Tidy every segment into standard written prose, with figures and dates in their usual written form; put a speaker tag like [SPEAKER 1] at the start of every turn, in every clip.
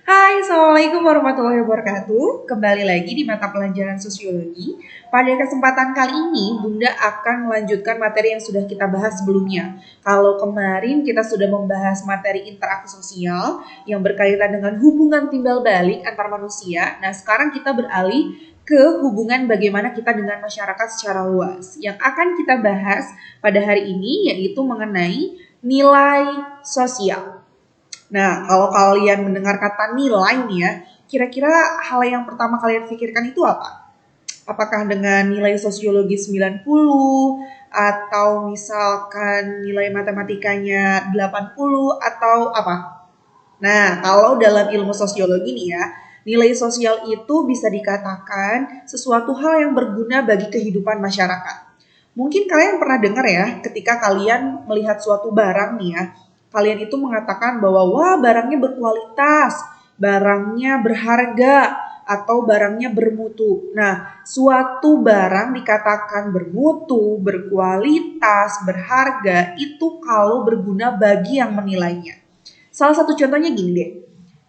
[SPEAKER 1] Hai, Assalamualaikum warahmatullahi wabarakatuh. Kembali lagi di mata pelajaran sosiologi. Pada kesempatan kali ini, Bunda akan melanjutkan materi yang sudah kita bahas sebelumnya. Kalau kemarin kita sudah membahas materi interaksi sosial yang berkaitan dengan hubungan timbal balik antar manusia. Nah, sekarang kita beralih ke hubungan bagaimana kita dengan masyarakat secara luas. Yang akan kita bahas pada hari ini yaitu mengenai nilai sosial. Nah, kalau kalian mendengar kata nilai nih ya, kira-kira hal yang pertama kalian pikirkan itu apa? Apakah dengan nilai sosiologi 90 atau misalkan nilai matematikanya 80 atau apa? Nah, kalau dalam ilmu sosiologi nih ya, nilai sosial itu bisa dikatakan sesuatu hal yang berguna bagi kehidupan masyarakat. Mungkin kalian pernah dengar ya, ketika kalian melihat suatu barang nih ya, kalian itu mengatakan bahwa wah barangnya berkualitas, barangnya berharga, atau barangnya bermutu. Nah, suatu barang dikatakan bermutu, berkualitas, berharga itu kalau berguna bagi yang menilainya. Salah satu contohnya gini deh,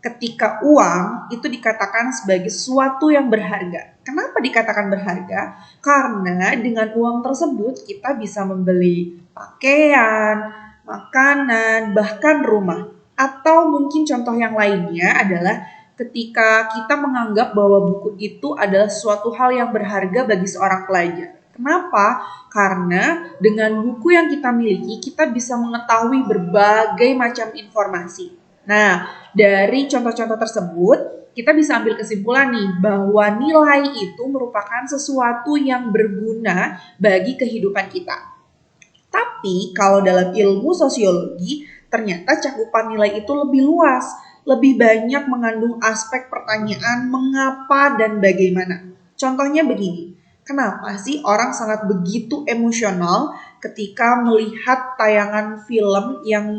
[SPEAKER 1] ketika uang itu dikatakan sebagai sesuatu yang berharga. Kenapa dikatakan berharga? Karena dengan uang tersebut kita bisa membeli pakaian, makanan, bahkan rumah. Atau mungkin contoh yang lainnya adalah ketika kita menganggap bahwa buku itu adalah suatu hal yang berharga bagi seorang pelajar. Kenapa? Karena dengan buku yang kita miliki, kita bisa mengetahui berbagai macam informasi. Nah, dari contoh-contoh tersebut, kita bisa ambil kesimpulan nih bahwa nilai itu merupakan sesuatu yang berguna bagi kehidupan kita. Tapi kalau dalam ilmu sosiologi, ternyata cakupan nilai itu lebih luas, lebih banyak mengandung aspek pertanyaan mengapa dan bagaimana. Contohnya begini, kenapa sih orang sangat begitu emosional ketika melihat tayangan film yang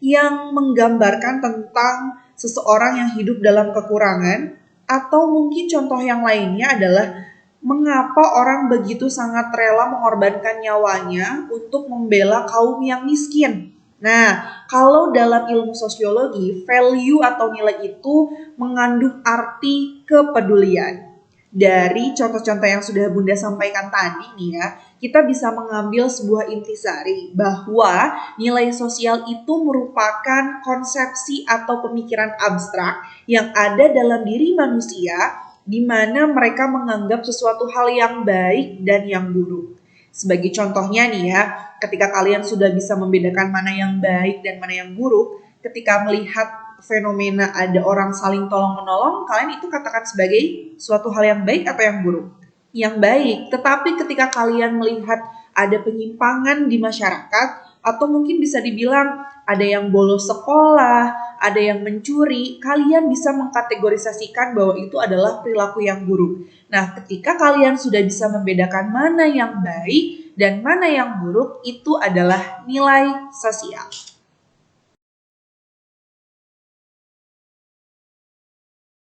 [SPEAKER 1] yang menggambarkan tentang seseorang yang hidup dalam kekurangan, atau mungkin contoh yang lainnya adalah mengapa orang begitu sangat rela mengorbankan nyawanya untuk membela kaum yang miskin? Nah, kalau dalam ilmu sosiologi, value atau nilai itu mengandung arti kepedulian. Dari contoh-contoh yang sudah Bunda sampaikan tadi nih ya, kita bisa mengambil sebuah intisari bahwa nilai sosial itu merupakan konsepsi atau pemikiran abstrak yang ada dalam diri manusia di mana mereka menganggap sesuatu hal yang baik dan yang buruk. Sebagai contohnya nih ya, ketika kalian sudah bisa membedakan mana yang baik dan mana yang buruk, ketika melihat fenomena ada orang saling tolong-menolong, kalian itu katakan sebagai suatu hal yang baik atau yang buruk? Yang baik. Tetapi ketika kalian melihat ada penyimpangan di masyarakat, atau mungkin bisa dibilang ada yang bolos sekolah, ada yang mencuri, kalian bisa mengkategorisasikan bahwa itu adalah perilaku yang buruk. Nah, ketika kalian sudah bisa membedakan mana yang baik dan mana yang buruk, itu adalah nilai sosial.